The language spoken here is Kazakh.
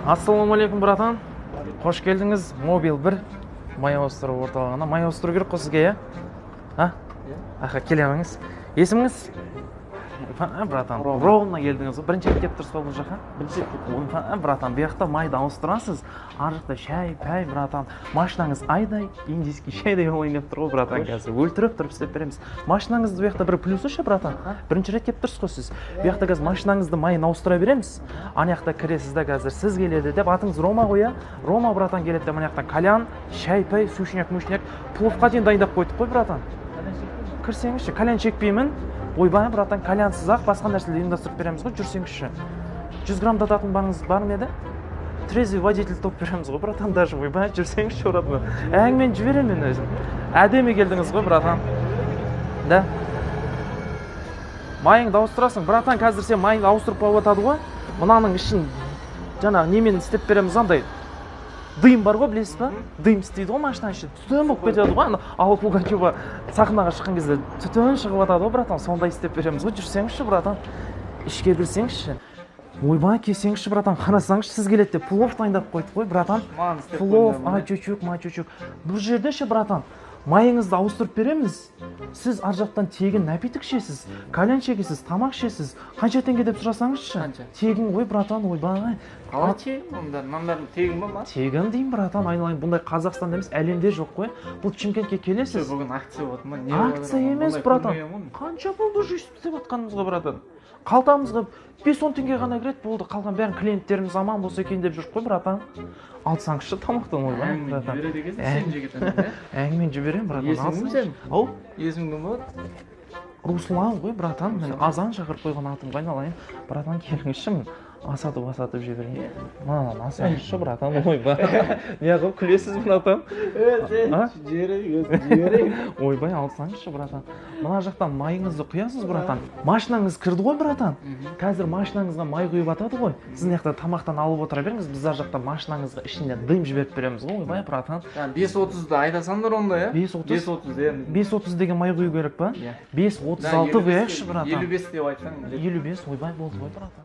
Ассалаумалейкум, братан. Қош келдіңіз. Мобил 1 май ауыстыру орталығына. Май ауыстыру керек қой сізге, а? Аха, келеміңіз. Есіміңіз? Братан, ровно келдіңіз. Бірінші рет кеп тұрсыз бұл жаққа? Бірінші рет. Братан, бұл жақта майды ауыстырасыз. Ар жақта шай, пәй, братан. Машинаңыз айдай, индийский шайдай олайын деп тұр ғой, братан. Қазір өлтіріп тұрып істеп береміз. Машинаңызды бұл жақта бір плюсы ше, братан. Бірінші рет кеп тұрсыз ғой сіз. Бұл жақта қазір машинаңызды майын ауыстыра береміз. Ана жақта кіресіз де қазір сіз келеді деп, атыңыз Рома ғой, а? Рома, братан, келеді деп, ана жақтан кальян, шай, пәй, сушняк, мушняк, пловқа дейін дайындап қойдық қой, братан. Кірсеңізші, кальян шекпеймін. Ойбай, братан, кальянсыз ақ басқа нәрселерді ұйымдастырып береміз ғой, жүрсеңізші. 100 грамм тататын барыңыз бар ма еді? Трезвый водитель топ береміз ғой, братан, даже. Ойбай, жүрсеңізші, братан. Әңмен жіберем мен өзім. Әдемі келдіңіз ғой, братан. Да. Майыңды ауыстырасың, братан, қазір сен майыңды ауыстырып қойып атады ғой. Мынаның ішін жаңағы немен істеп береміз, андай дым бар ғой, білесіз ба? Дым істейді ғой машинаның іші. Түтін болып кетеді ғой. Ал Пугачева сахнаға шыққан кезде түтін шығып атады ғой, братан. Сондай істеп береміз ғой. Жүрсеңізші, братан. Ішке кірсеңізші. Ойбай, келсеңізші, братан. Қарасаңызшы, сіз келеді деп плов дайындап қойдық қой, братан. Плов, чучук, чучук. Бұл жерде ше, братан, майыңызды ауыстырып береміз. Сіз ар жақтан тегін напиток ішесіз, кальян шегесіз, тамақ ішесіз. Қанша теңге деп сұрасаңызшы? Тегін ғой, братан, ойбай. Қалай тегін? Мындар тегін ба? Тегін деймін, братан, айналайын. Бұндай Қазақстанда емес, әлемде жоқ қой. Бұл Шымкентке келесіз. Бүгін акция болады ма? Акция емес, братан. Қанша болды уже істеп жатқанымызға, братан? Қалтамызға 5-10 теңге ғана кіреді, болды. Қалған бәрін клиенттеріміз аман болса екен деп жүр ғой, братан. Алсаңызшы тамақтан, ойбай, братан. Әңмен жіберем, братан. Есімің сен? Ау? Есімің кім болады? Руслан ғой, братан. Мен азан шақырып қойған атымға айналайын. Братан, келіңізші, асатып жіберейін. Маған асаңызшы, братан, ойбай. Неғып күлесіз, братан? Жіберейін. Ойбай, алсаңызшы, братан. Мына жақтан майыңызды құясыз, братан. Машинаңыз кірді ғой, братан. Қазір машинаңызға май құйып атады ғой. Сіз мына тамақтан алып отыра беріңіз. Біз ар жақтан машинаңызға ішіне дым жіберіп береміз ғой, ойбай, братан. 5.30-ды айтасаңдар онда, 5.30 деген май құю керек па? 5.36 құяйықшы, братан. 55 деп айтсаң. 55, ойбай, болды ғой, братан.